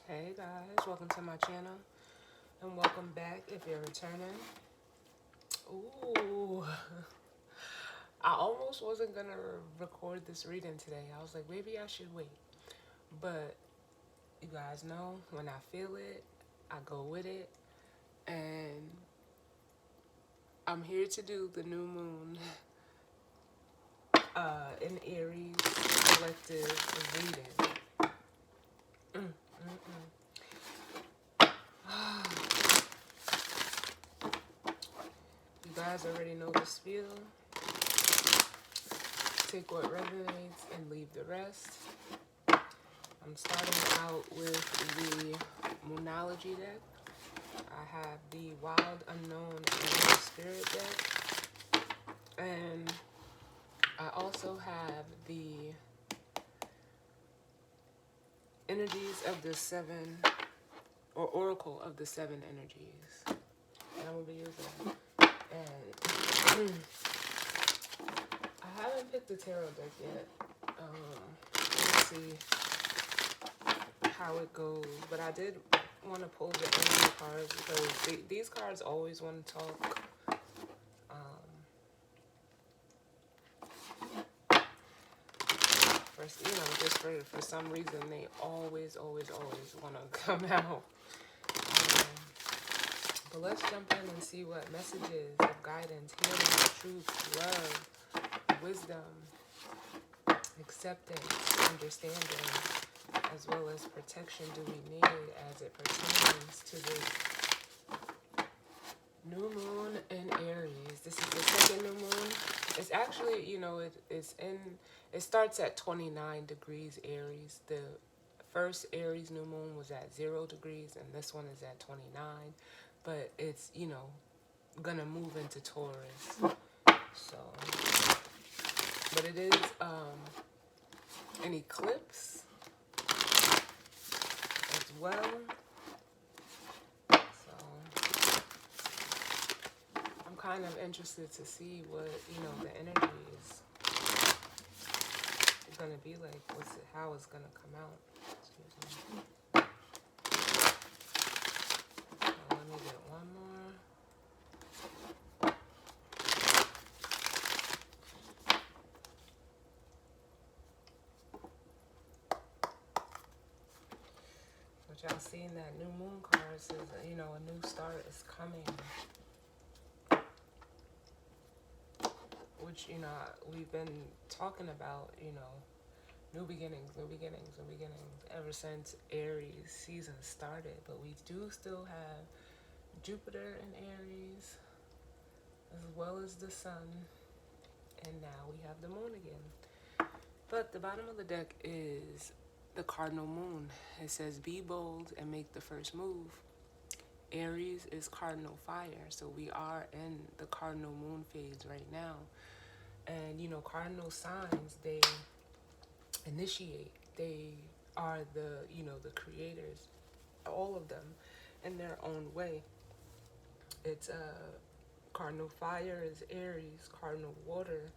Hey guys, welcome to my channel and welcome back if you're returning. Ooh, I almost wasn't gonna record this reading today. I was like, maybe I should wait. But you guys know when I feel it, I go with it. And I'm here to do the new moon in Aries collective reading. Mm, mm, mm. You guys already know the spiel. Take what resonates and leave the rest. I'm starting out with the Moonology deck. I have the Wild Unknown and Spirit deck. And I also have the Energies of the Seven, or Oracle of the Seven Energies. And I'm going to be using. And I haven't picked the tarot deck yet. Let's see how it goes. But I did want to pull the energy cards because these cards always want to talk. First, just for some reason they always want to come out. But let's jump in and see what messages of guidance, healing, truth, love, wisdom, acceptance, understanding, as well as protection do we need as it pertains to this new moon in Aries. This is the second new moon. It's actually, it starts at 29 degrees Aries. The first Aries new moon was at 0 degrees, and this one is at 29. But it's, gonna move into Taurus. So, but it is an eclipse as well. I'm kind of interested to see what, the energy is going to be like. How it's going to come out. Excuse me. Let me get one more. But y'all seen that new moon card says, a new start is coming. Which, we've been talking about, new beginnings, ever since Aries season started. But we do still have Jupiter in Aries, as well as the sun. And now we have the moon again. But the bottom of the deck is the cardinal moon. It says, be bold and make the first move. Aries is cardinal fire, so we are in the cardinal moon phase right now. And, cardinal signs, they initiate. They are the creators, all of them, in their own way. It's cardinal fire is Aries, cardinal water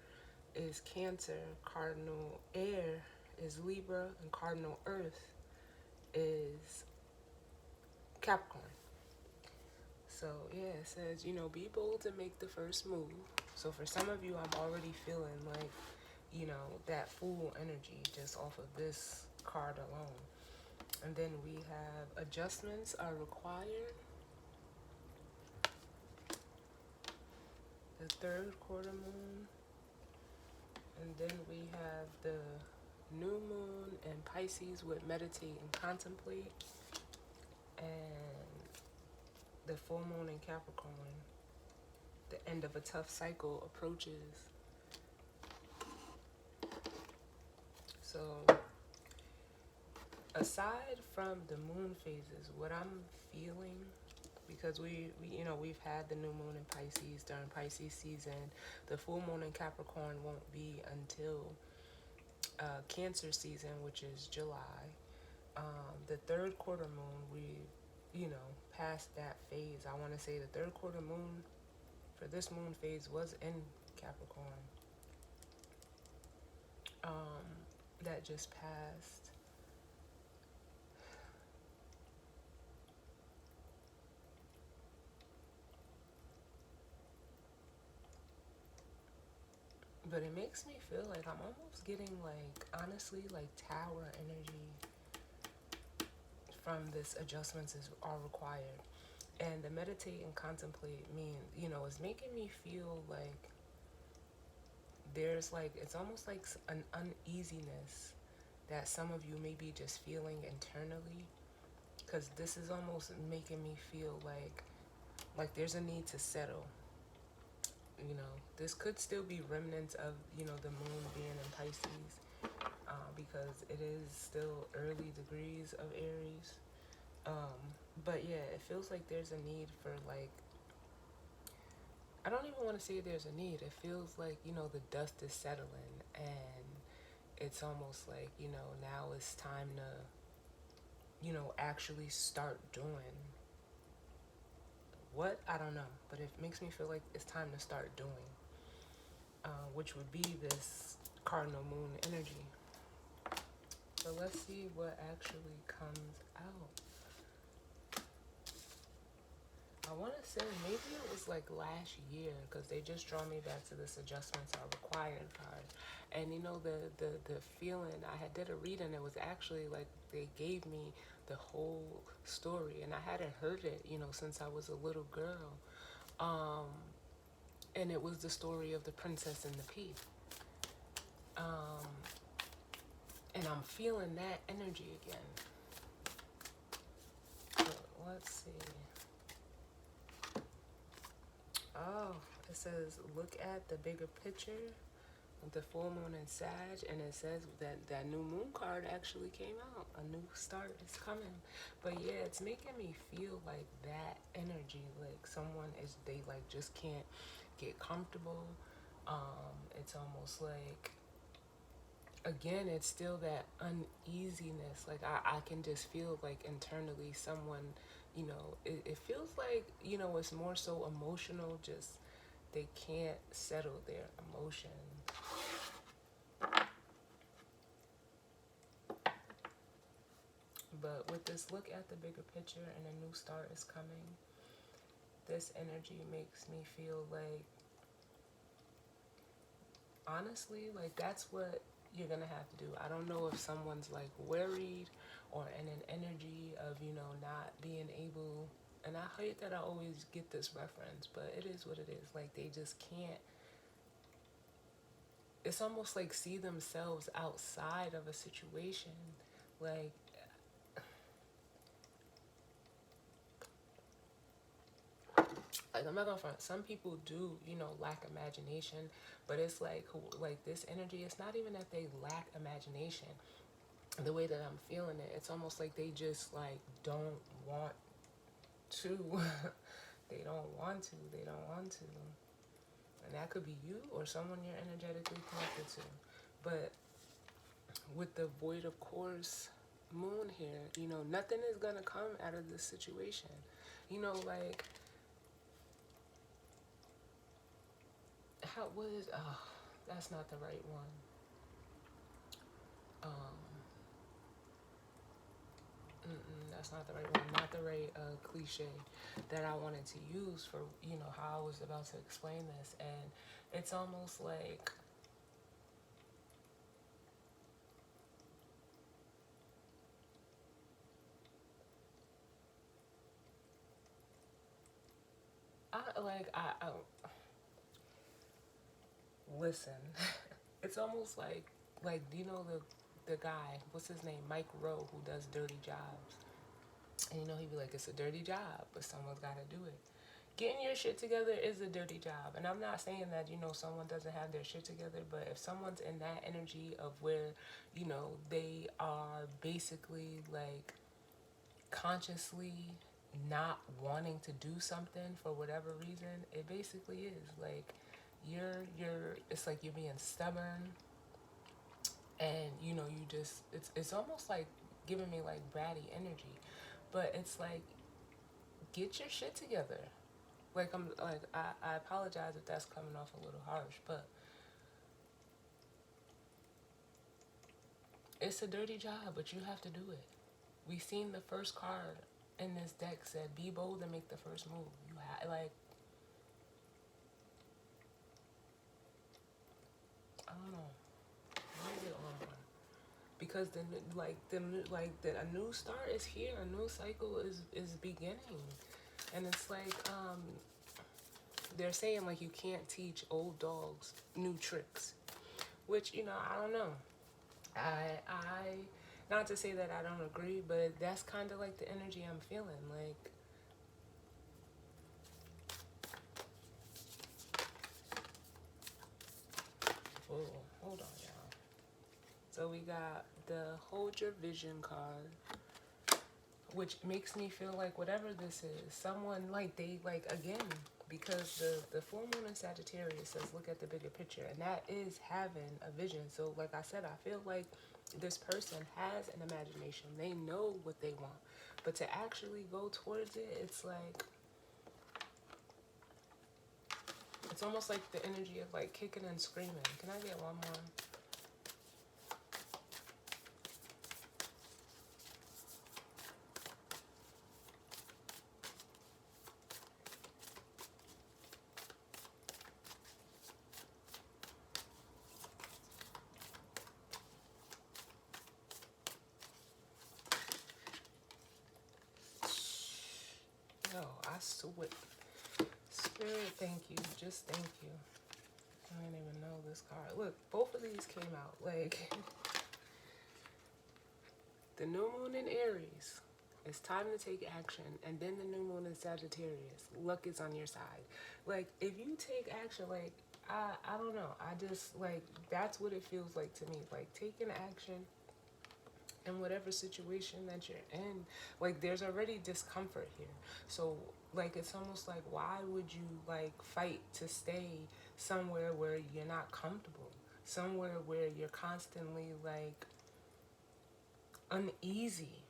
is Cancer, cardinal air is Libra, and cardinal earth is Capricorn. So yeah, it says, be bold and make the first move. So for some of you, I'm already feeling like, that full energy just off of this card alone. And then we have adjustments are required. The third quarter moon. And then we have the new moon in Pisces with meditate and contemplate. And the full moon in Capricorn. The end of a tough cycle approaches. So aside from the moon phases, what I'm feeling, because we've had the new moon in Pisces during Pisces season, the full moon in Capricorn won't be until Cancer season, which is July. The third quarter moon, we past that phase. I want to say the third quarter moon for this moon phase was in Capricorn. That just passed. But it makes me feel like I'm almost getting like, honestly, like tower energy from this adjustments are required. And the meditate and contemplate mean, is making me feel like there's like, it's almost like an uneasiness that some of you may be just feeling internally. Because this is almost making me feel like there's a need to settle. This could still be remnants of, the moon being in Pisces, because it is still early degrees of Aries. Um, but yeah, it feels like there's a need for like, I don't even want to say there's a need. It feels like, the dust is settling, and it's almost like, now it's time to, actually start doing what? I don't know. But it makes me feel like it's time to start doing, which would be this cardinal moon energy. So let's see what actually comes out. I want to say maybe it was like last year, because they just draw me back to this adjustments are required card. And the feeling, I had did a reading, it was actually like they gave me the whole story, and I hadn't heard it, since I was a little girl. And it was the story of the princess and the pea. Um, and I'm feeling that energy again. So let's see. Oh, it says look at the bigger picture with the full moon and Sag, and it says that new moon card actually came out. A new start is coming. But yeah, it's making me feel like that energy, like they like just can't get comfortable. It's almost like, again, it's still that uneasiness. Like I can just feel like internally someone, it feels like, it's more so emotional, just they can't settle their emotion. But with this look at the bigger picture and a new start is coming, this energy makes me feel like, honestly, like that's what you're gonna have to do. I don't know if someone's like worried or in an energy of, not being able, and I hate that I always get this reference, but it is what it is. Like they just can't, it's almost like see themselves outside of a situation. Like I'm not gonna front. Some people do, lack imagination, but it's like this energy. It's not even that they lack imagination. The way that I'm feeling it, it's almost like they just like don't want to. They don't want to. They don't want to. And that could be you or someone you're energetically connected to. But with the void of course moon here, nothing is gonna come out of this situation. Like how was oh, that's not the right one. Um, that's not the right one. Not the right cliche that I wanted to use for how I was about to explain this, and it's almost like I listen. It's almost like do you know the guy, what's his name, Mike Rowe, who does dirty jobs, and he'd be like, it's a dirty job, but someone's got to do it. Getting your shit together is a dirty job. And I'm not saying that, someone doesn't have their shit together, but if someone's in that energy of where, they are basically like consciously not wanting to do something for whatever reason, it basically is like it's like you're being stubborn, and you just it's almost like giving me like bratty energy, but it's like get your shit together. Like I apologize if that's coming off a little harsh, but it's a dirty job, but you have to do it. We seen the first card in this deck said be bold and make the first move. don't know. Let me get one more. Because a new start is here. A new cycle is beginning, and it's like they're saying like you can't teach old dogs new tricks, which I don't know. I not to say that I don't agree, but that's kind of like the energy I'm feeling. Like, oh, hold on, y'all. So we got the Hold Your Vision card, which makes me feel like whatever this is, someone like they like again because the full moon in Sagittarius says look at the bigger picture, and that is having a vision. So like I said, I feel like this person has an imagination. They know what they want, but to actually go towards it, it's almost like the energy of like kicking and screaming. Can I get one more? No, I swear. Spirit, thank you. Just thank you. I didn't even know this card. Look, both of these came out. Like, the new moon in Aries. It's time to take action. And then the new moon in Sagittarius. Luck is on your side. Like, if you take action, like, I don't know. I just, like, that's what it feels like to me. Like, taking action in whatever situation that you're in, like there's already discomfort here. So like it's almost like why would you like fight to stay somewhere where you're not comfortable, somewhere where you're constantly like uneasy?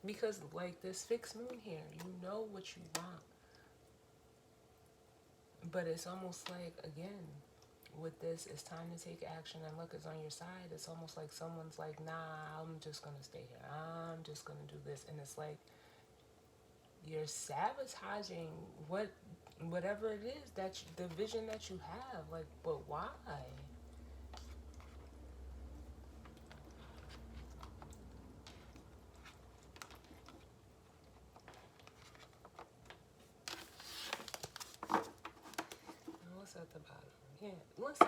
Because like this fixed moon here, you know what you want, but it's almost like again with this, it's time to take action and luck is on your side. It's almost like someone's like, nah, I'm just gonna stay here, I'm just gonna do this. And it's like you're sabotaging whatever it is that the vision that you have. Like, but why? What's at the bottom? Yeah, listen.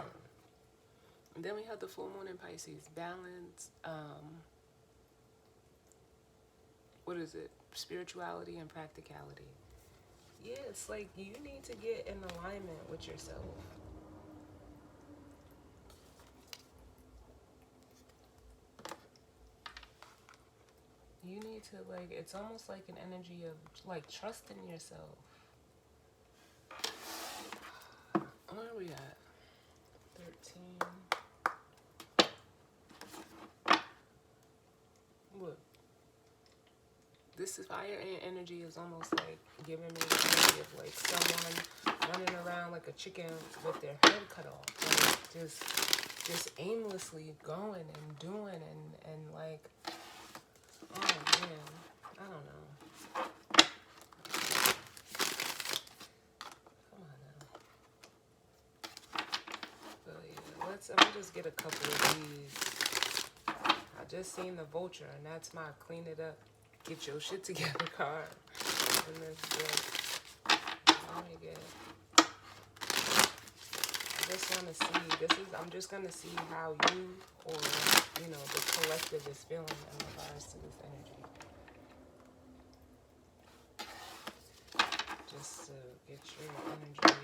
And then we have the full moon in Pisces. Balance. What is it? Spirituality and practicality. Yeah, it's like you need to get in alignment with yourself. You need to like. It's almost like an energy of like trusting yourself. Where are we at? 13. Look, this is fire and energy is almost like giving me the energy of like someone running around like a chicken with their head cut off, like just aimlessly going and doing and like, oh man, I don't know. Come on now. But yeah, let me just get a couple of these. I just seen the vulture, and that's my clean it up, get your shit together card. And this book. Let me get. I just want to see. I'm just gonna see how you or the collective is feeling in regards to this energy. Just to get your energy.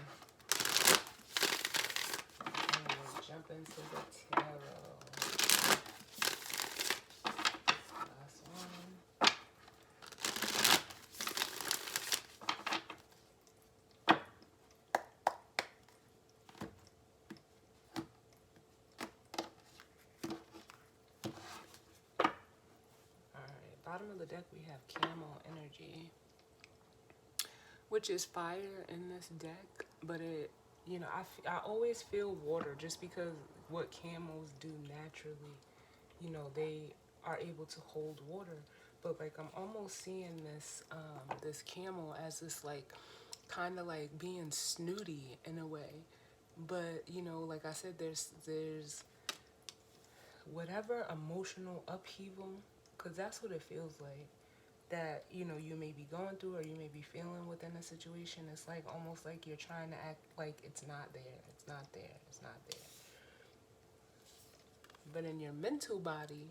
And we'll jump into the tarot. Last one. Alright, bottom of the deck we have camel energy, which is fire in this deck, but I always feel water just because what camels do naturally, they are able to hold water. but like I'm almost seeing this camel as this like kind of like being snooty in a way. But like I said, there's whatever emotional upheaval, because that's what it feels like, that you may be going through or you may be feeling within a situation. It's like almost like you're trying to act like it's not there, it's not there, it's not there. But in your mental body,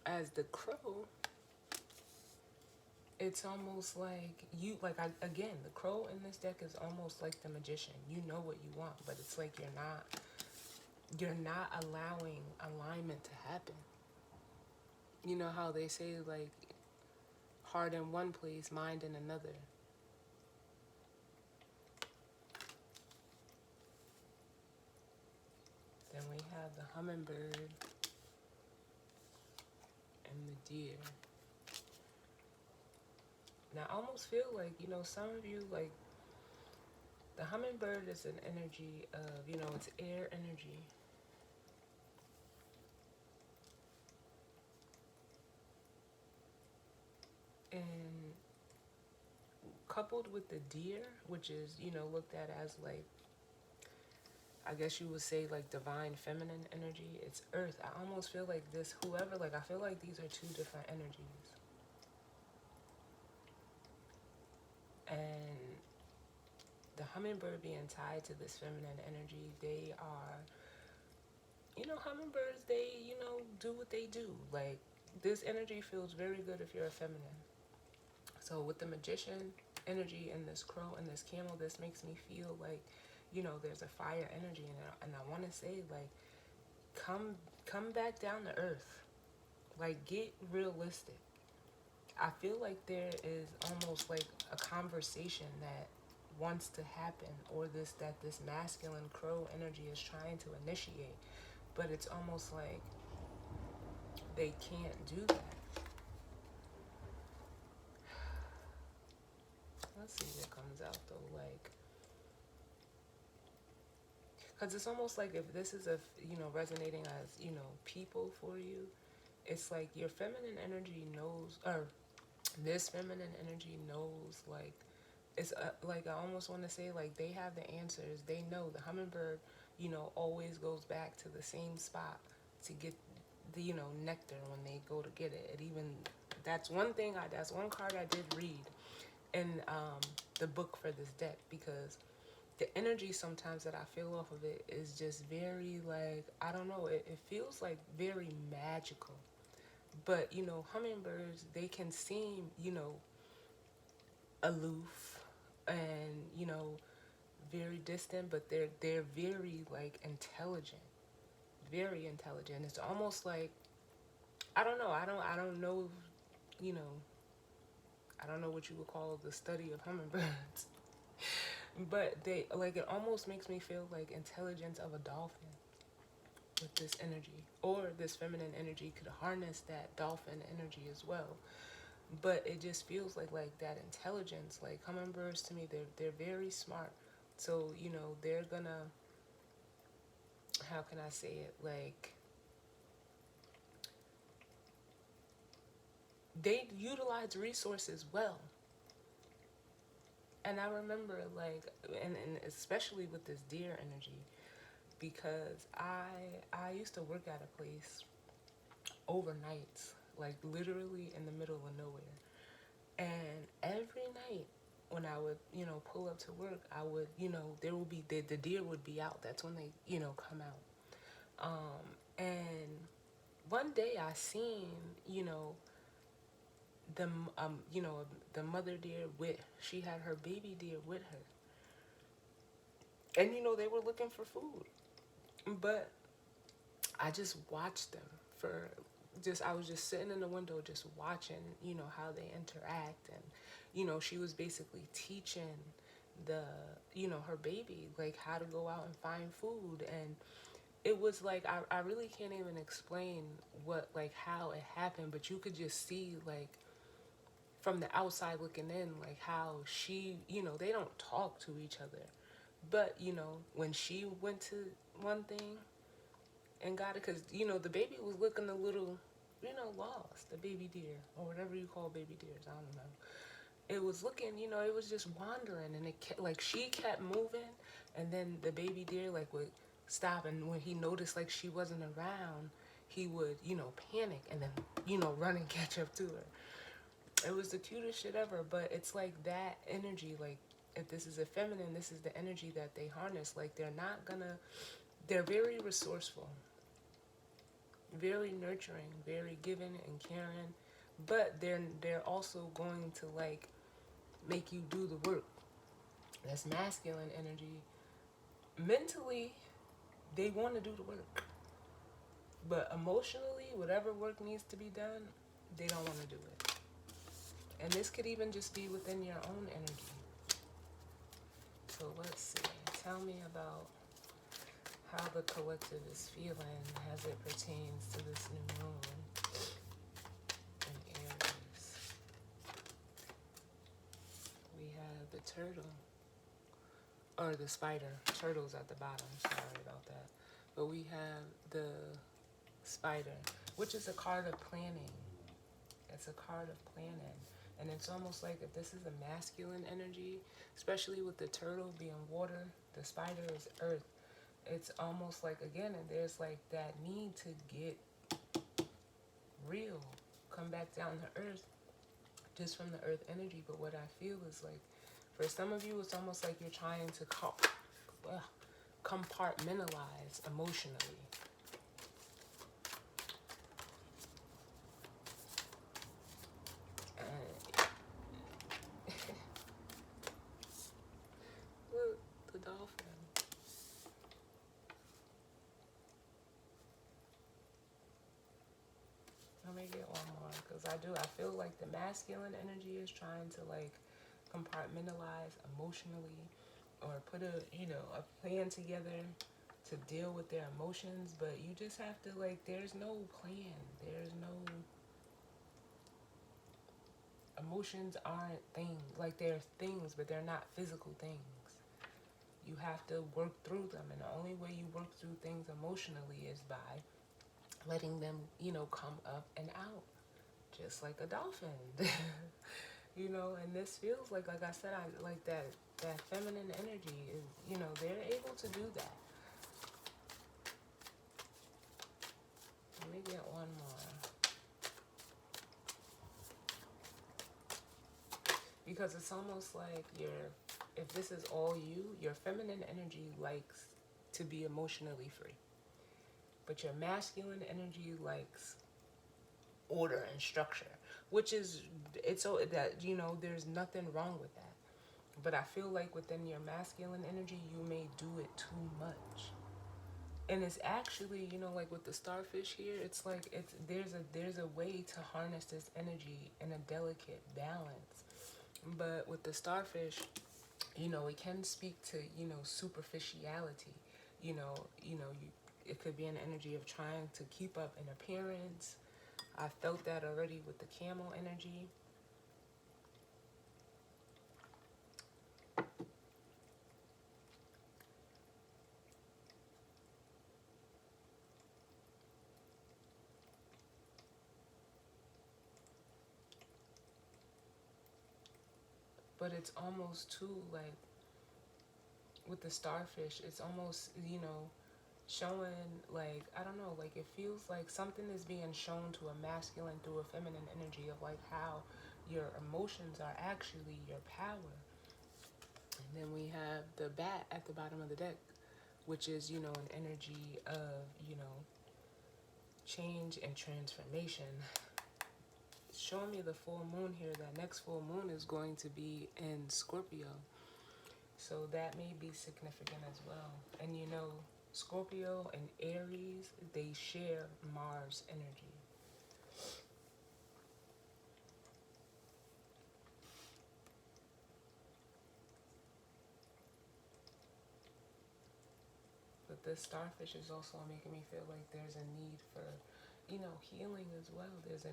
as the crow, it's almost like you, like again, the crow in this deck is almost like the magician. You know what you want, but it's like you're not allowing alignment to happen. You know how they say, like, heart in one place, mind in another. Then we have the hummingbird and the deer. Now I almost feel like, some of you, like, the hummingbird is an energy of, it's air energy. And coupled with the deer, which is, looked at as like, I guess you would say, like, divine feminine energy, it's earth. I almost feel like this, whoever, like, I feel like these are two different energies. And the hummingbird being tied to this feminine energy, they are, hummingbirds, they, do what they do. Like, this energy feels very good if you're a feminine. So with the magician energy and this crow and this camel, this makes me feel like, there's a fire energy in it. And I want to say, like, come back down to earth. Like, get realistic. I feel like there is almost like a conversation that wants to happen, or this masculine crow energy is trying to initiate, but it's almost like they can't do that. Let's see what comes out though, like, because it's almost like if this is resonating as people for you, it's like your feminine energy knows, or this feminine energy knows, like, it's like, I almost want to say, like, they have the answers. They know the hummingbird, always goes back to the same spot to get the nectar when they go to get it. It even, that's one card I did read in the book for this deck, because the energy sometimes that I feel off of it is just very, like, I don't know, it feels like very magical. But hummingbirds, they can seem aloof and very distant, but they're very, like, intelligent, very intelligent. It's almost like, I don't know, you know I don't know what you would call the study of hummingbirds. But they, like, it almost makes me feel like intelligence of a dolphin with this energy, or this feminine energy could harness that dolphin energy as well. But it just feels like that intelligence, like hummingbirds, to me, they're very smart. So they're gonna, how can I say it, like, they utilize resources well. And I remember, like, and especially with this deer energy, because I used to work at a place overnights, like literally in the middle of nowhere. And every night when I would, pull up to work, I would, there would be, the deer would be out. That's when they, come out. And one day I seen, the, the mother deer with, she had her baby deer with her. And, they were looking for food. But I just watched them for I was just sitting in the window just watching, how they interact. And, she was basically teaching the, her baby, like, how to go out and find food. And it was like, I really can't even explain what, like, how it happened, but you could just see, like, from the outside looking in, like, how she, they don't talk to each other. But, when she went to one thing and got it, because the baby was looking a little, lost, the baby deer, or whatever you call baby deers, I don't know. It was looking, it was just wandering, and it kept, like, she kept moving, and then the baby deer, like, would stop, and when he noticed, like, she wasn't around, he would, panic, and then, run and catch up to her. It was the cutest shit ever, but it's like that energy, like, if this is a feminine, this is the energy that they harness. Like, they're very resourceful, very nurturing, very giving and caring, but they're also going to, like, make you do the work. That's masculine energy. Mentally, they want to do the work, but emotionally, whatever work needs to be done, they don't want to do it. And this could even just be within your own energy. So let's see. Tell me about how the collective is feeling as it pertains to this new moon in Aries. We have the turtle, or the spider. Turtle's at the bottom, sorry about that. But we have the spider, which is a card of planning. It's a card of planning. And it's almost like if this is a masculine energy, especially with the turtle being water, the spider is earth. It's almost like, again, there's like that need to get real, come back down to earth, just from the earth energy. But what I feel is like, for some of you, it's almost like you're trying to compartmentalize emotionally. Look, the dolphin. Let me get one more, because I feel like the masculine energy is trying to, like, compartmentalize emotionally, or put a plan together to deal with their emotions, but you just have to, like, there's no plan. There's no, emotions aren't things. Like, they're things, but they're not physical things. You have to work through them, and the only way you work through things emotionally is by letting them, come up and out, just like a dolphin. And this feels like I said, I like that feminine energy is, they're able to do that. Let me get one more. Because it's almost like if this is all you, your feminine energy likes to be emotionally free. But your masculine energy likes order and structure, which is, it's so that, there's nothing wrong with that. But I feel like within your masculine energy, you may do it too much. And it's actually, like with the starfish here, it's like there's a way to harness this energy in a delicate balance. But with the starfish, it can speak to, superficiality. It could be an energy of trying to keep up an appearance. I felt that already with the camel energy. But it's almost too, like, with the starfish, it's almost, showing, like, I don't know, like, it feels like something is being shown to a masculine through a feminine energy of, like, how your emotions are actually your power. And then we have the bat at the bottom of the deck, which is, an energy of, change and transformation. Showing me the full moon here, that next full moon is going to be in Scorpio. So that may be significant as well. And Scorpio and Aries, they share Mars energy. But this starfish is also making me feel like there's a need for, healing as well. There's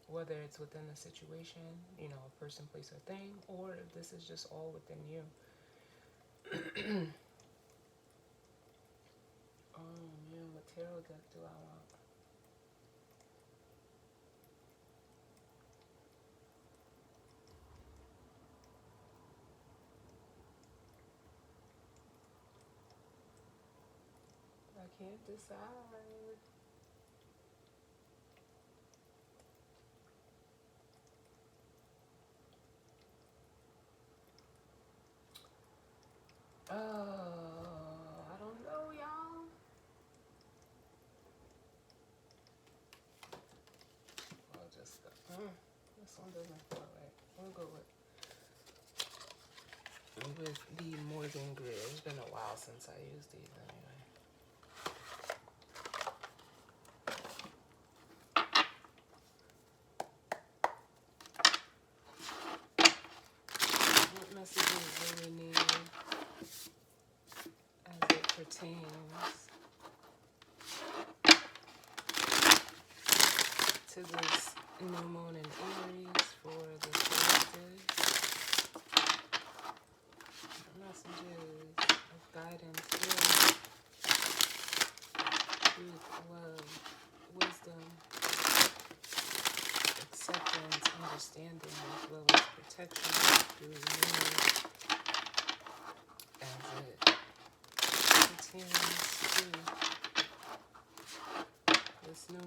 whether it's within a situation, a person, place, or thing, or if this is just all within you. tarot deck do I want? I can't decide. I don't know, y'all. I'll just go. This one doesn't feel right. We'll go with the more than grid. It's been a while since I used these anyway. What messages do we need as it pertains to this new moon in Aries for the collective? Messages of guidance, healing, truth, love, wisdom, acceptance, understanding, as well as protection through the moon as it pertains to this new moon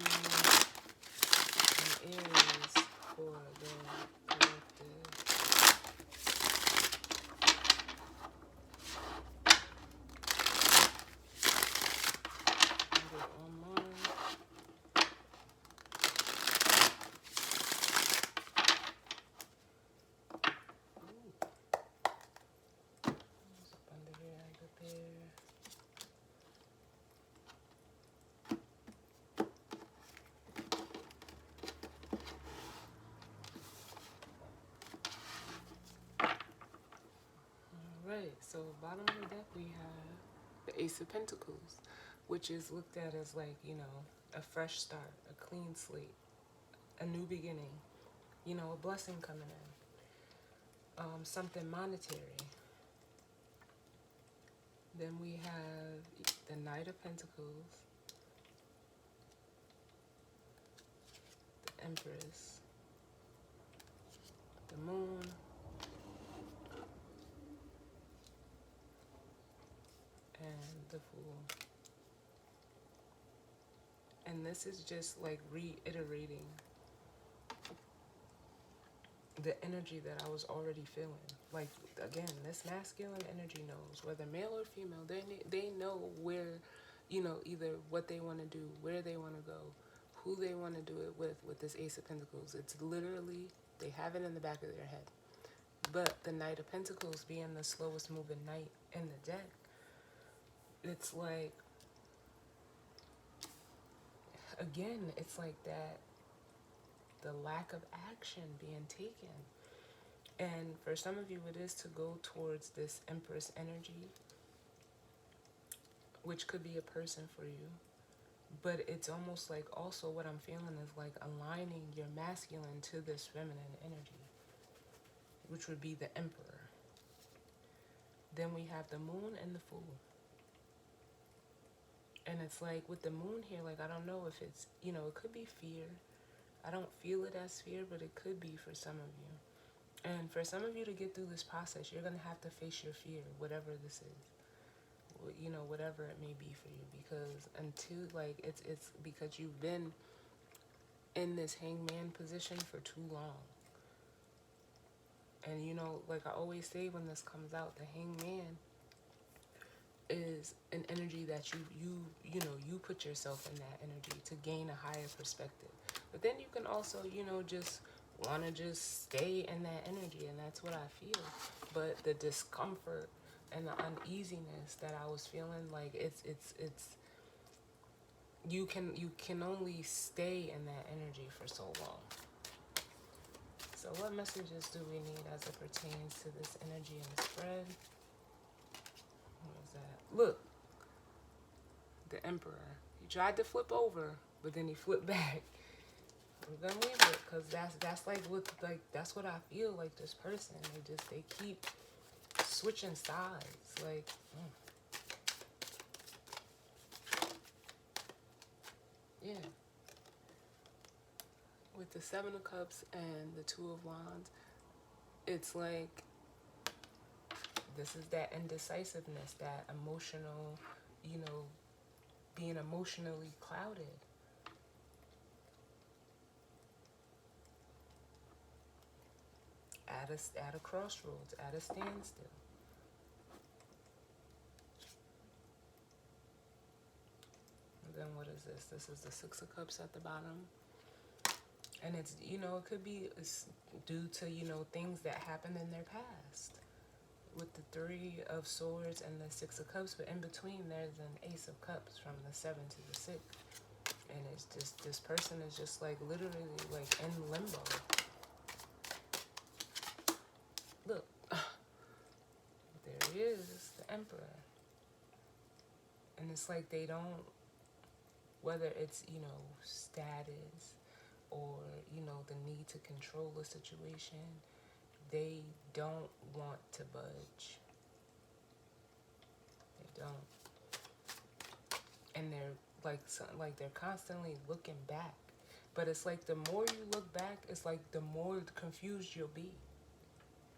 in Aries for the collective. Right, so bottom of the deck we have the Ace of Pentacles, which is looked at as like, a fresh start, a clean slate, a new beginning, a blessing coming in, something monetary. Then we have the Knight of Pentacles, the Empress, the Moon, and the Fool. And this is just like reiterating the energy that I was already feeling. Like, again, this masculine energy knows, whether male or female, they know where, either what they want to do, where they want to go, who they want to do it with this Ace of Pentacles. It's literally, they have it in the back of their head. But the Knight of Pentacles being the slowest moving knight in the deck, it's like, again, it's like that, the lack of action being taken. And for some of you, it is to go towards this Empress energy, which could be a person for you. But it's almost like also what I'm feeling is like aligning your masculine to this feminine energy, which would be the Emperor. Then we have the Moon and the Fool. And it's like with the Moon here, like I don't know if it's, it could be fear. I don't feel it as fear, but it could be for some of you. And for some of you to get through this process, you're going to have to face your fear, whatever this is. Whatever it may be for you, because until like it's because you've been in this hangman position for too long. And like I always say when this comes out, the hangman is an energy that you put yourself in that energy to gain a higher perspective. But then you can also, just want to just stay in that energy, and that's what I feel. But the discomfort and the uneasiness that I was feeling, like it's you can only stay in that energy for so long. So what messages do we need as it pertains to this energy in the spread? What is that? Look, the Emperor. He tried to flip over, but then he flipped back. We're gonna leave it, cause that's like what that's what I feel like this person. They keep switching sides, like. Yeah. With the Seven of Cups and the Two of Wands, it's like this is that indecisiveness, that emotional, you know, being emotionally clouded. At a crossroads, at a standstill. And then what is this? This is the Six of Cups at the bottom. And it's, it could be due to, things that happened in their past. With the Three of Swords and the Six of Cups, but in between there's an Ace of Cups from the 7 to the 6. And it's just, this person is just like literally like in limbo. Look, there he is, the Emperor. And it's like they don't, whether it's, status or, the need to control a situation, they don't want to budge. They don't. And they're like they're constantly looking back. But it's like the more you look back, it's like the more confused you'll be.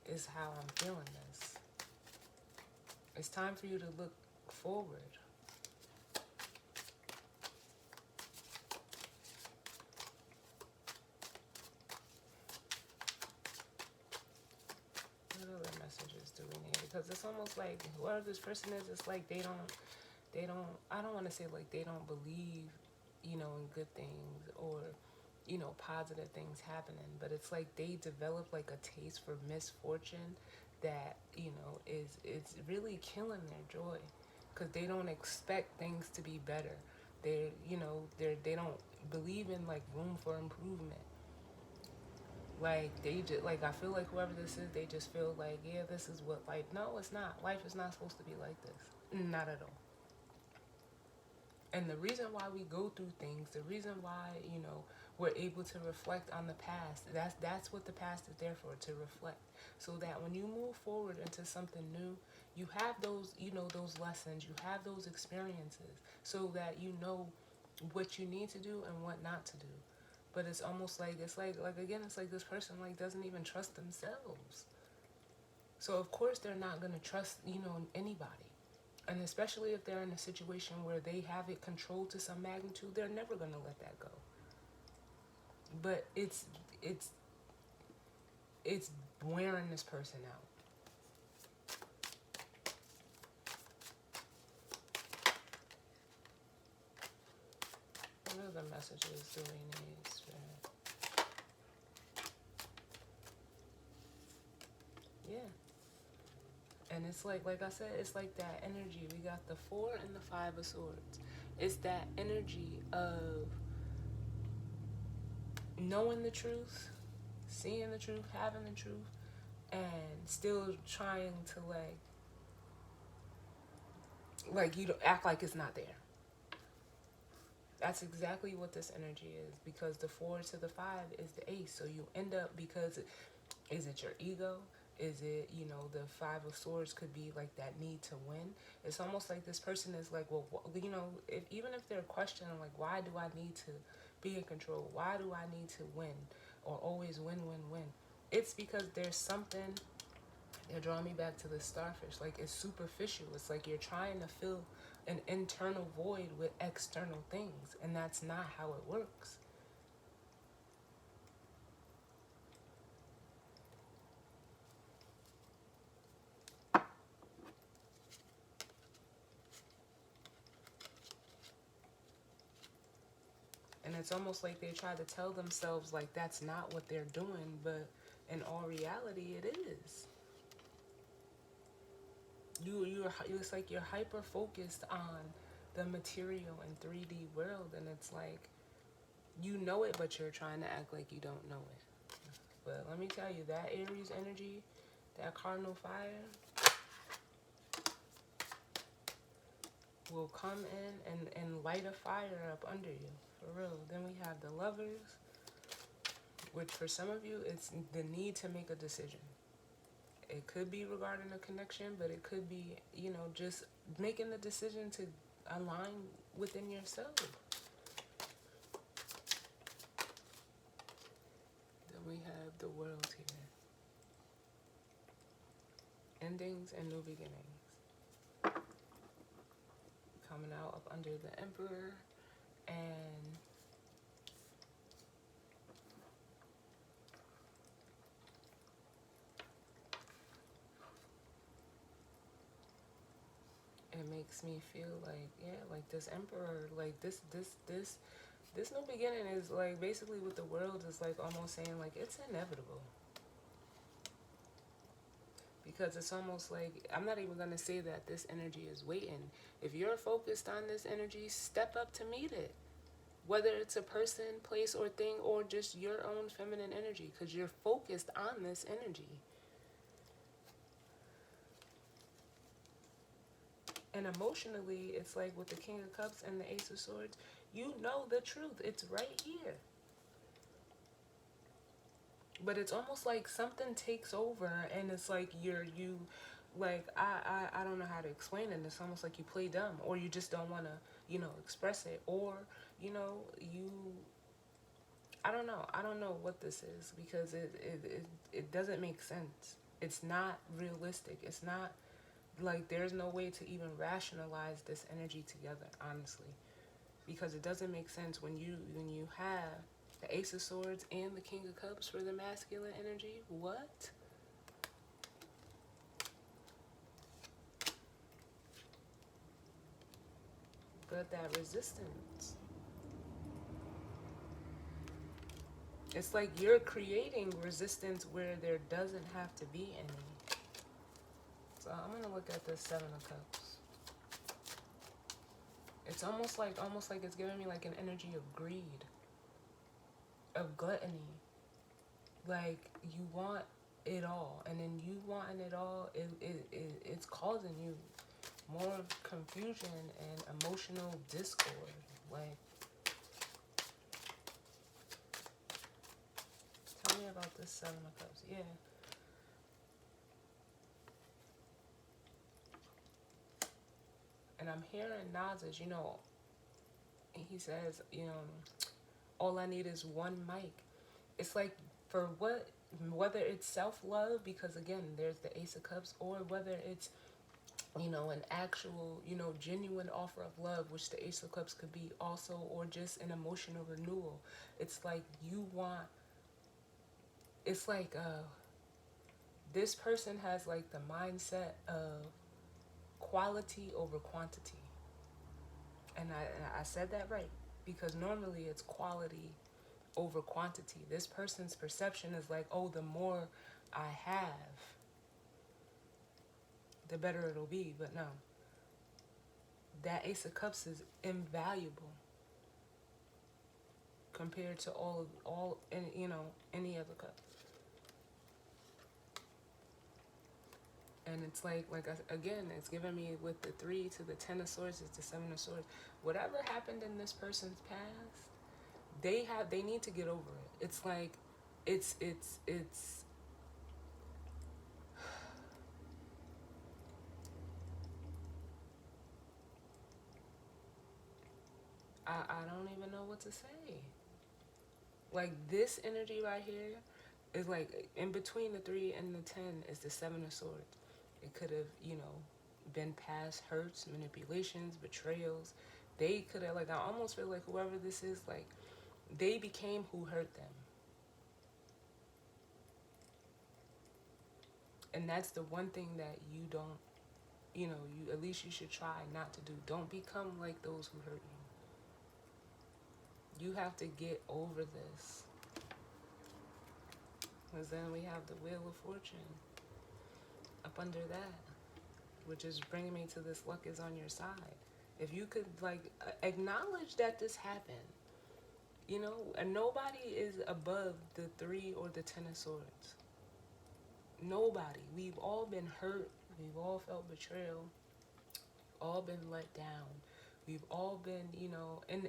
Is how I'm feeling this. It's time for you to look forward. What other messages do we need? Because it's almost like whoever this person is, it's like they don't, I don't want to say like they don't believe, in good things or, positive things happening. But it's like they develop like a taste for misfortune that, is it's really killing their joy. Because they don't expect things to be better. They don't believe in like room for improvement. Like they just like I feel like whoever this is, they just feel like, yeah, this is what life. No, it's not. Life is not supposed to be like this. Not at all. And the reason why we go through things, the reason why, we're able to reflect on the past, that's what the past is there for, to reflect. So that when you move forward into something new, you have those, those lessons, you have those experiences, so that you know what you need to do and what not to do. But it's almost like, again, it's like this person like doesn't even trust themselves. So of course they're not gonna trust, anybody. And especially if they're in a situation where they have it controlled to some magnitude, they're never gonna let that go. But it's wearing this person out. What other messages do we need, Spirit? Yeah. And it's like I said, it's like that energy. We got the 4 and the 5 of Swords. It's that energy of knowing the truth, seeing the truth, having the truth, and still trying to like you don't act like it's not there. That's exactly what this energy is, because the 4 to the 5 is the ace. So you end up, because is it your ego? Is it, the 5 of Swords could be like that need to win. It's almost like this person is like, well, even if they're questioning, like, why do I need to be in control? Why do I need to win or always win, win, win? It's because there's something, they're drawing me back to the starfish. Like, it's superficial. It's like you're trying to fill an internal void with external things, and that's not how it works. And it's almost like they try to tell themselves like that's not what they're doing, but in all reality, it is. It's like you're hyper focused on the material and 3D world, and it's like you know it, but you're trying to act like you don't know it. But let me tell you, that Aries energy, that cardinal fire, will come in and light a fire up under you, for real. Then we have the Lovers, which for some of you, it's the need to make a decision. It could be regarding a connection, but it could be, just making the decision to align within yourself. the world here. Endings and new beginnings. Coming out up under the Emperor, and it makes me feel like, yeah, like this Emperor, like this new beginning is like basically what the world is like almost saying like it's inevitable. Because it's almost like, I'm not even going to say that this energy is waiting. If you're focused on this energy, step up to meet it. Whether it's a person, place, or thing, or just your own feminine energy, because you're focused on this energy. And emotionally, it's like with the King of Cups and the Ace of Swords, you know the truth. It's right here. But it's almost like something takes over, and it's like I don't know how to explain it. It's almost like you play dumb, or you just don't want to, express it, or you I don't know what this is, because it doesn't make sense. It's not realistic. It's not like, there's no way to even rationalize this energy together, honestly, because it doesn't make sense when you have the Ace of Swords and the King of Cups for the masculine energy. What? But that resistance. It's like you're creating resistance where there doesn't have to be any. So I'm gonna look at this Seven of Cups. It's almost like it's giving me like an energy of greed, of gluttony. Like, you want it all, and then you wanting it all, it's causing you more confusion and emotional discord. Like, tell me about this Seven of Cups. Yeah. And I'm hearing Nas's, he says, all I need is one mic. It's like, for what, whether it's self-love, because again, there's the Ace of Cups, or whether it's, an actual, genuine offer of love, which the Ace of Cups could be also, or just an emotional renewal. It's like it's like, this person has like the mindset of quality over quantity. And I said that right, because normally it's quality over quantity. This person's perception is like, oh, the more I have, the better it'll be. But no, that Ace of Cups is invaluable compared to any other cup. And it's again, it's giving me with the 3 to the 10 of Swords, it's the 7 of Swords. Whatever happened in this person's past, they need to get over it. It's like, it's I don't even know what to say. Like, this energy right here is like, in between the 3 and the 10 is the 7 of Swords. It could have, been past hurts, manipulations, betrayals. They could have, like, I almost feel like whoever this is, like, they became who hurt them. And that's the one thing that you don't, you at least you should try not to do. Don't become like those who hurt you. You have to get over this. Because then we have the Wheel of Fortune up under that, which is bringing me to this luck is on your side. If you could, like, acknowledge that this happened, and nobody is above the 3 or the 10 of Swords. Nobody. We've all been hurt. We've all felt betrayal. All been let down. We've all been,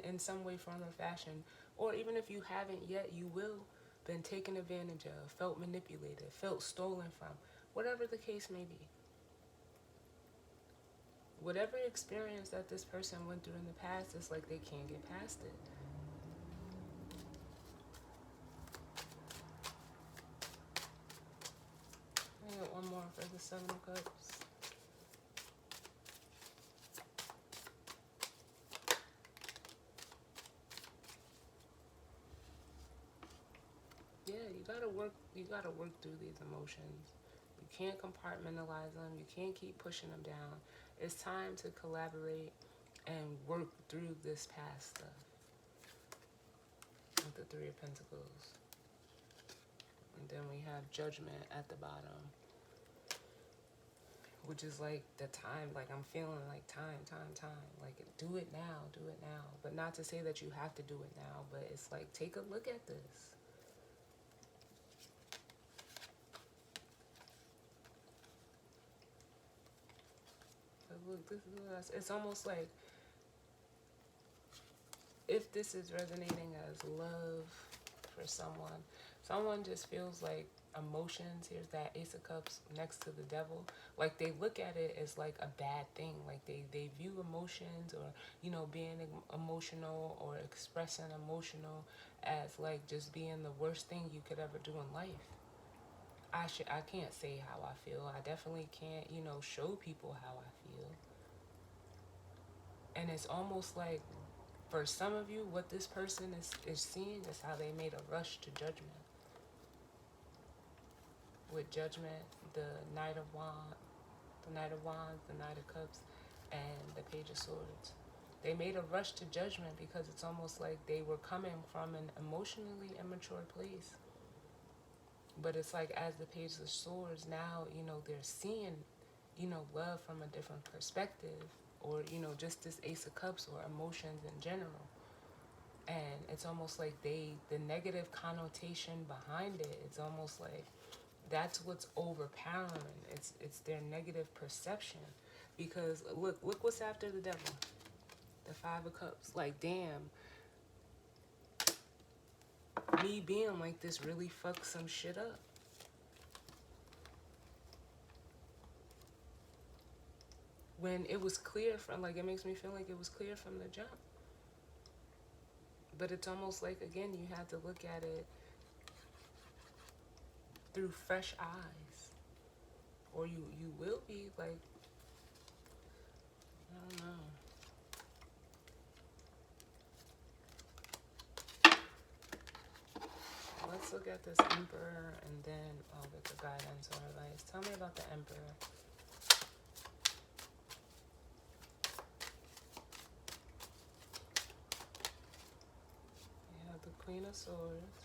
in some way, form, or fashion, or even if you haven't yet, you will, been taken advantage of, felt manipulated, felt stolen from, whatever the case may be. Whatever experience that this person went through in the past, it's like they can't get past it. of the Seven of Cups. Yeah, you gotta work through these emotions. You can't compartmentalize them. You can't keep pushing them down. It's time to collaborate and work through this past stuff with the Three of Pentacles. And then we have Judgment at the bottom, which is like the time, like I'm feeling like time. Like do it now. But not to say that you have to do it now, but it's like take a look at this. But look, this is it's almost like if this is resonating as love for someone, someone just feels like emotions. Here's that Ace of Cups next to the Devil. Like they look at it as like a bad thing. Like they view emotions or, you know, being emotional or expressing emotional as like just being the worst thing you could ever do in life. I can't say how I feel. I definitely can't, you know, show people how I feel. And it's almost like for some of you, what this person is seeing is how they made a rush to judgment. With Judgment, the Knight of Wands, the Knight of Wands, the Knight of Cups, and the Page of Swords. They made a rush to judgment because it's almost like they were coming from an emotionally immature place. But it's like as the Page of Swords now, you know, they're seeing, you know, love from a different perspective, or, you know, just this Ace of Cups or emotions in general. And it's almost like the negative connotation behind it, it's almost like that's what's overpowering. It's their negative perception. Because look what's after the Devil. The Five of Cups. Like, damn, me being like this really fucks some shit up. When it was clear from, like, it makes me feel like it was clear from the jump. But it's almost like, again, you have to look at it through fresh eyes. Or you will be like, I don't know. Let's look at this Emperor, and then I'll get the guidance or advice. Tell me about the Emperor. You have the Queen of Swords.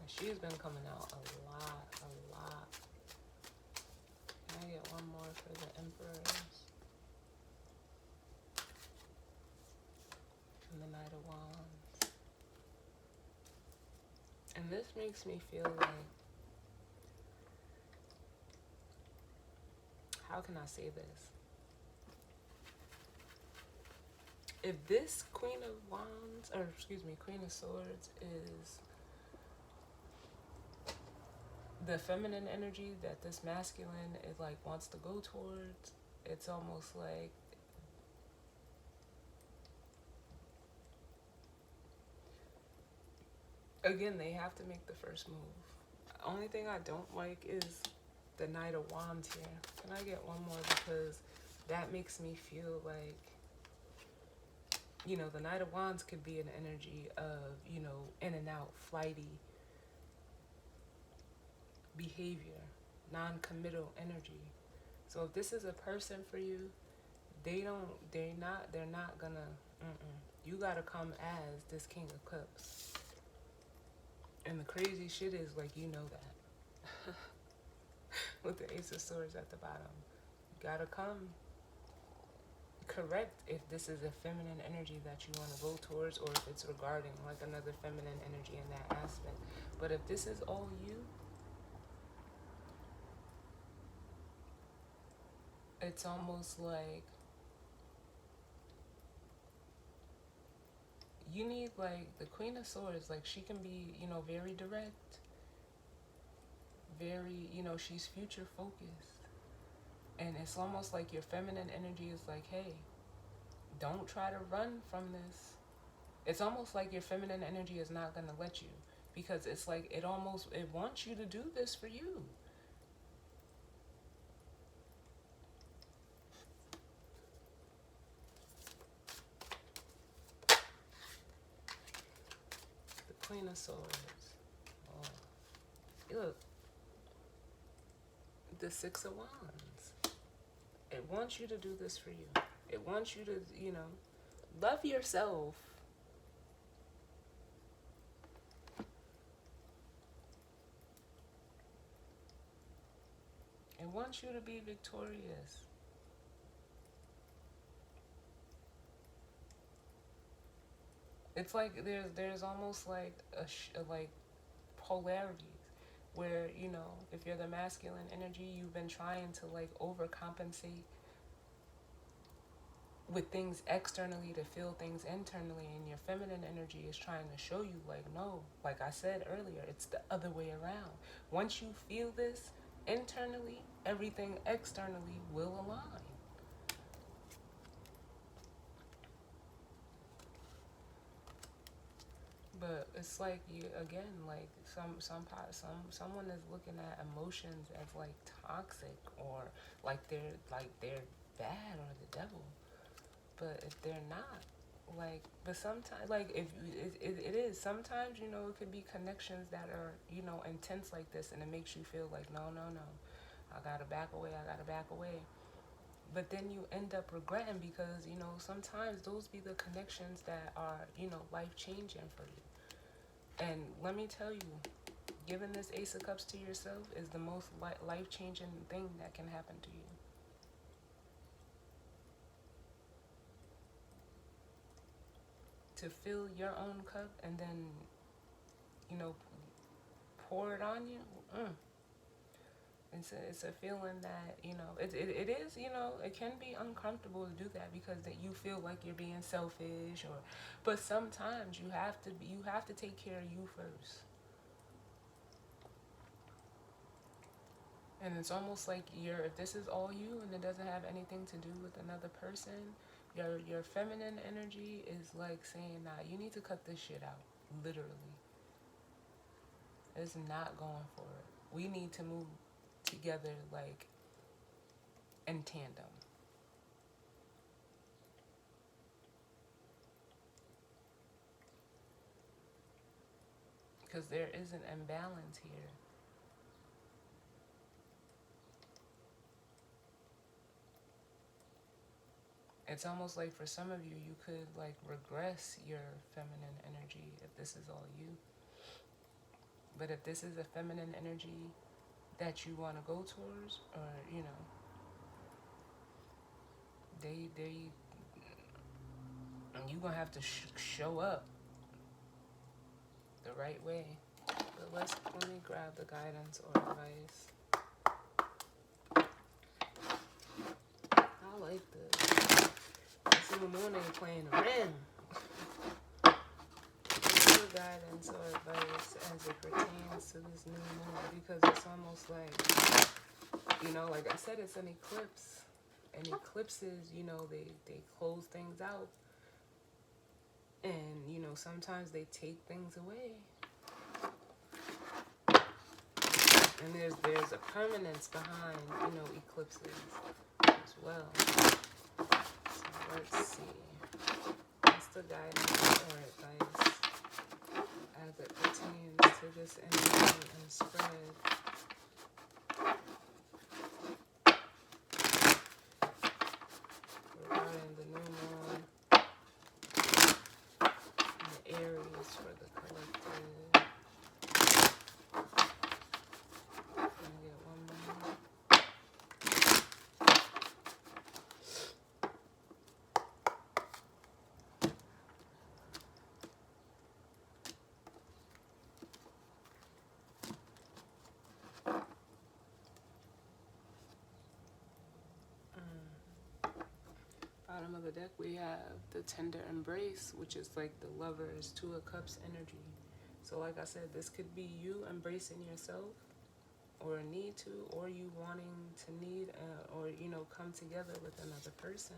And she's been coming out a lot. Can I get one more for the Emperors? And the Knight of Wands. And this makes me feel like, how can I say this? If this Queen of Wands, or excuse me, Queen of Swords is the feminine energy that this masculine is like wants to go towards, it's almost like again, they have to make the first move. Only thing I don't like is the Knight of Wands here. Can I get one more? Because that makes me feel like, you know, the Knight of Wands could be an energy of, you know, in and out, flighty behavior, non-committal energy. So if this is a person for you, they're not gonna, you gotta come as this King of Cups. And the crazy shit is, like, you know that. With the Ace of Swords at the bottom. You gotta come correct if this is a feminine energy that you want to go towards, or if it's regarding like another feminine energy in that aspect. But if this is all you, it's almost like you need, like, the Queen of Swords, like, she can be, you know, very direct, very, you know, she's future focused. And it's almost like your feminine energy is like, hey, Don't try to run from this. It's almost like your feminine energy is not going to let you, because it's like it wants you to do this for you. The Queen of Swords. Oh, look, the Six of Wands. It wants you to do this for you. It wants you to, love yourself. It wants you to be victorious. It's like there's almost like like polarities where, if you're the masculine energy, you've been trying to like overcompensate with things externally to feel things internally, and your feminine energy is trying to show you like, no, like I said earlier, it's the other way around. Once you feel this internally, everything externally will align. But it's like, you again, like someone is looking at emotions as like toxic, or like they're bad or the devil. But if they're not, like, but sometimes, like, if it is sometimes, it could be connections that are, intense like this, and it makes you feel like, no, no, no, I gotta back away, I gotta back away. But then you end up regretting, because, sometimes those be the connections that are, life changing for you. And let me tell you, giving this Ace of Cups to yourself is the most life changing thing that can happen to you. To fill your own cup and then, you know, pour it on you. It's a feeling that, it is, it can be uncomfortable to do that, because that you feel like you're being selfish, but sometimes you have to take care of you first. And it's almost like if this is all you and it doesn't have anything to do with another person, your feminine energy is like saying, nah, you need to cut this shit out. Literally. It's not going for it. We need to move together, like, in tandem. Because there is an imbalance here. It's almost like for some of you, you could like regress your feminine energy if this is all you. But if this is a feminine energy that you want to go towards, or they you gonna have to show up the right way. But let me grab the guidance or advice. I like this. This new moon ain't playing a rim. Guidance or advice as it pertains to this new moon, because it's almost like I said, it's an eclipse, and eclipses, they close things out, and sometimes they take things away, and there's a permanence behind eclipses as well. So let's see, what's the guidance or advice as it pertains to this energy and spread. Regarding the new moon and the Aries for the collective. I'm gonna get one more. Bottom of the deck, we have the tender embrace, which is like the Lovers, Two of Cups energy. So like I said, this could be you embracing yourself, or a need to, or you wanting to need, or come together with another person.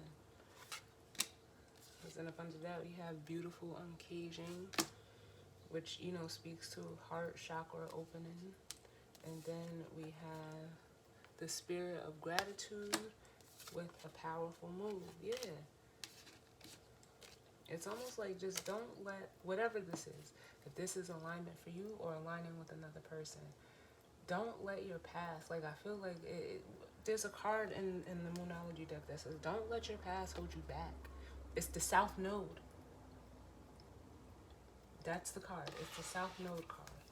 And up under that, we have beautiful uncaging, which, speaks to heart chakra opening. And then we have the spirit of gratitude with a powerful move. Yeah. It's almost like just don't let, whatever this is, if this is alignment for you or aligning with another person, don't let your past, like I feel like there's a card in the Moonology deck that says, don't let your past hold you back. It's the South Node. That's the card. It's the South Node card,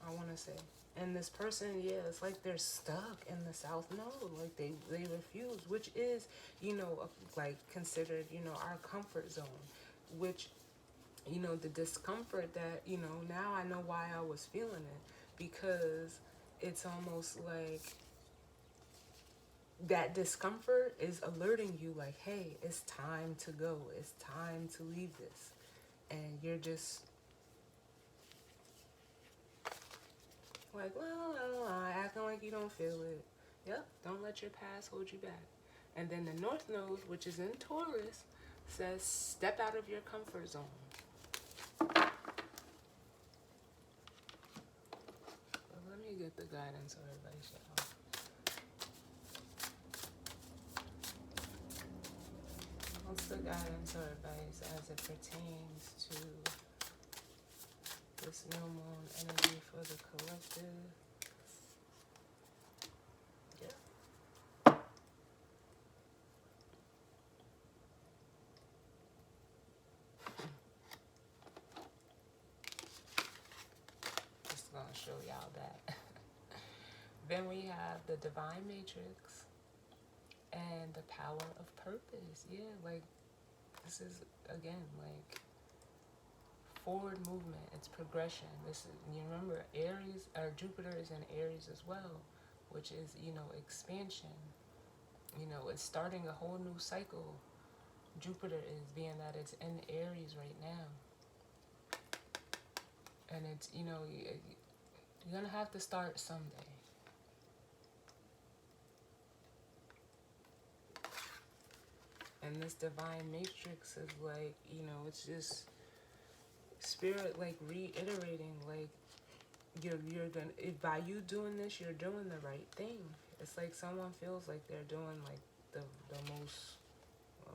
I want to say. And this person, yeah, it's like they're stuck in the South Node. Like they refuse, which is, like considered, our comfort zone. Which, the discomfort that, now I know why I was feeling it. Because it's almost like that discomfort is alerting you like, hey, it's time to go. It's time to leave this. And you're just like, well, acting like you don't feel it. Yep, don't let your past hold you back. And then the North Node, which is in Taurus, says step out of your comfort zone. But let me get the guidance or advice, y'all. What's the guidance or advice as it pertains to this new moon energy for the collective? Yeah. Just gonna show y'all that. Then we have the Divine Matrix and the power of purpose. Yeah, like this is again like forward movement. It's progression. This is, you remember, Aries or Jupiter is in Aries as well, which is expansion. It's starting a whole new cycle. Jupiter is being that it's in Aries right now, and it's you're gonna have to start someday. And this divine matrix is like, it's just spirit like reiterating like you're gonna, by you doing this, you're doing the right thing. It's like someone feels like they're doing like the most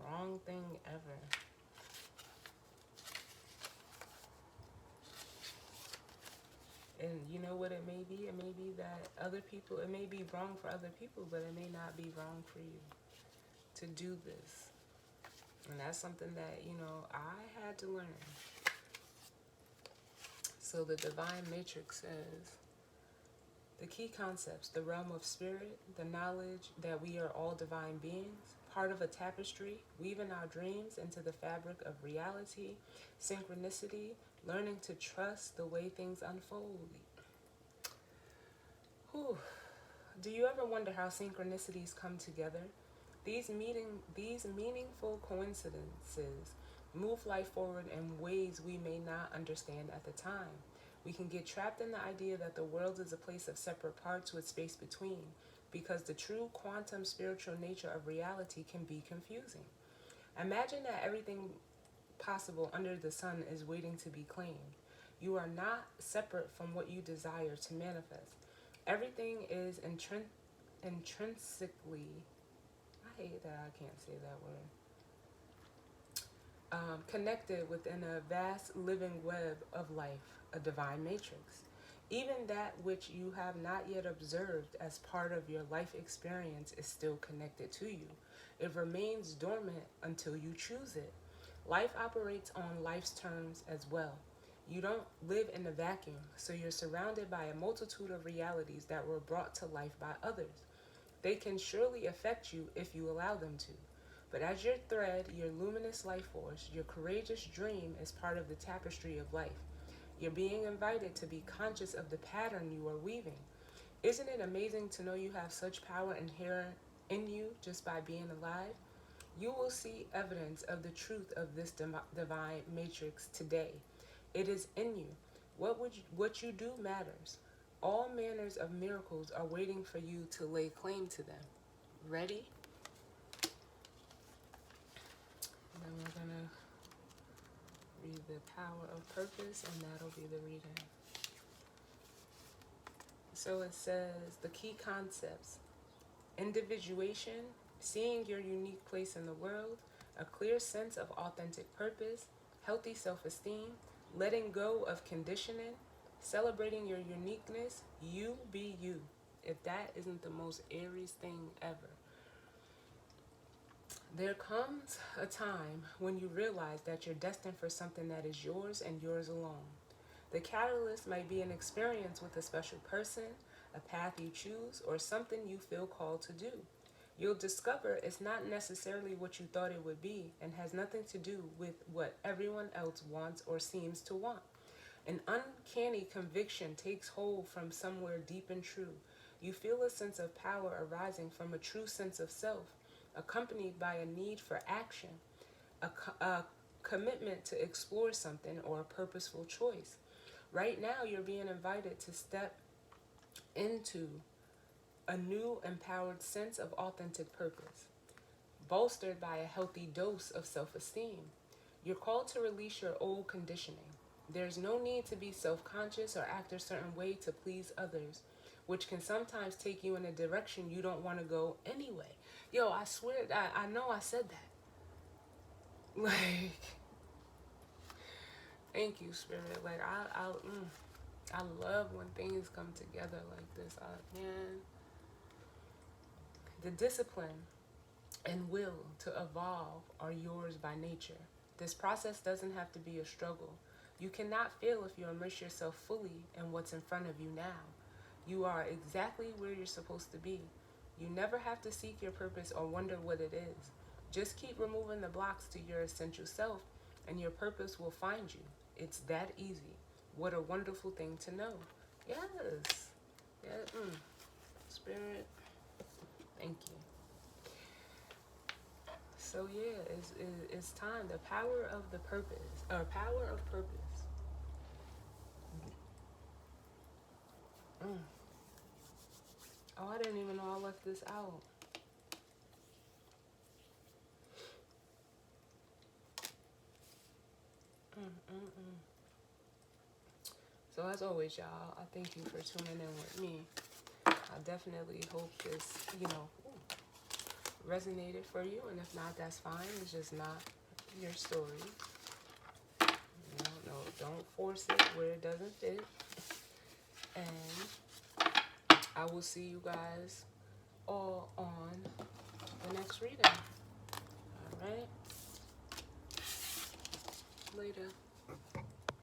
wrong thing ever. And you know what it may be? It may be that other people, it may be wrong for other people, but it may not be wrong for you to do this. And that's something that, I had to learn. So the divine matrix says, the key concepts: the realm of spirit, the knowledge that we are all divine beings, part of a tapestry, weaving our dreams into the fabric of reality, synchronicity, learning to trust the way things unfold. Whew. Do you ever wonder how synchronicities come together? These meaningful coincidences move life forward in ways we may not understand at the time. We can get trapped in the idea that the world is a place of separate parts with space between, because the true quantum spiritual nature of reality can be confusing. Imagine that everything possible under the sun is waiting to be claimed. You are not separate from what you desire to manifest. Everything is intrinsically, I hate that I can't say that word, connected within a vast living web of life, a divine matrix. Even that which you have not yet observed as part of your life experience is still connected to you. It remains dormant until you choose it. Life operates on life's terms as well. You don't live in a vacuum, so you're surrounded by a multitude of realities that were brought to life by others. They can surely affect you if you allow them to. But as your thread, your luminous life force, your courageous dream is part of the tapestry of life. You're being invited to be conscious of the pattern you are weaving. Isn't it amazing to know you have such power inherent in you just by being alive? You will see evidence of the truth of this divine matrix today. It is in you. What you do matters. All manners of miracles are waiting for you to lay claim to them. Ready? then we're going to read the power of purpose, and that'll be the reading. So it says the key concepts: individuation, seeing your unique place in the world, a clear sense of authentic purpose, healthy self-esteem, letting go of conditioning, celebrating your uniqueness, you be you. If that isn't the most Aries thing ever. There comes a time when you realize that you're destined for something that is yours and yours alone. The catalyst might be an experience with a special person, a path you choose, or something you feel called to do. You'll discover it's not necessarily what you thought it would be and has nothing to do with what everyone else wants or seems to want. An uncanny conviction takes hold from somewhere deep and true. You feel a sense of power arising from a true sense of self, accompanied by a need for action, a commitment to explore something, or a purposeful choice. Right now, you're being invited to step into a new empowered sense of authentic purpose, bolstered by a healthy dose of self-esteem. You're called to release your old conditioning. There's no need to be self-conscious or act a certain way to please others, which can sometimes take you in a direction you don't want to go anyway. Yo, I swear, I know I said that. Like, thank you, Spirit. Like, I love when things come together like this. Man, the discipline and will to evolve are yours by nature. This process doesn't have to be a struggle. You cannot fail if you immerse yourself fully in what's in front of you now. You are exactly where you're supposed to be. You never have to seek your purpose or wonder what it is. Just keep removing the blocks to your essential self, and your purpose will find you. It's that easy. What a wonderful thing to know. Yes. Yeah. Spirit, thank you. So yeah, it's time. The power of the purpose, or power of purpose. Mm. Oh, I didn't even know I left this out. Mm. So as always, y'all, I thank you for tuning in with me. I definitely hope this, resonated for you, and if not, that's fine. It's just not your story. No, don't force it where it doesn't fit. And I will see you guys all on the next reading. All right? Later.